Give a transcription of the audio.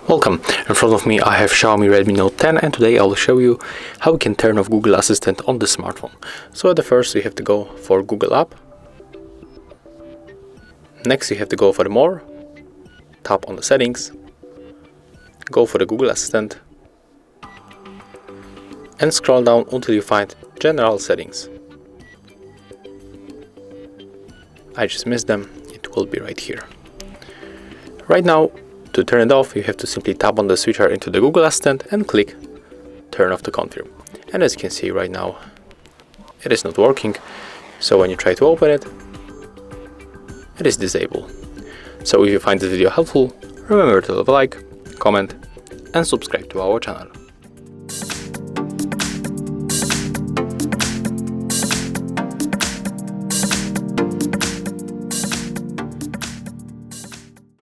Welcome, in front of me I have Xiaomi Redmi Note 10, and today I will show you how we can turn off Google Assistant on the smartphone. So at the first you have to go for Google app. Next you have to go for the more, tap on the settings, go for the Google Assistant and scroll down until you find general settings. I just missed them, it will be right here. Right now, to turn it off, you have to simply tap on the switcher into the Google Assistant and click turn off to confirm. And as you can see right now, it is not working. So when you try to open it, it is disabled. So if you find this video helpful, remember to leave a like, comment and subscribe to our channel.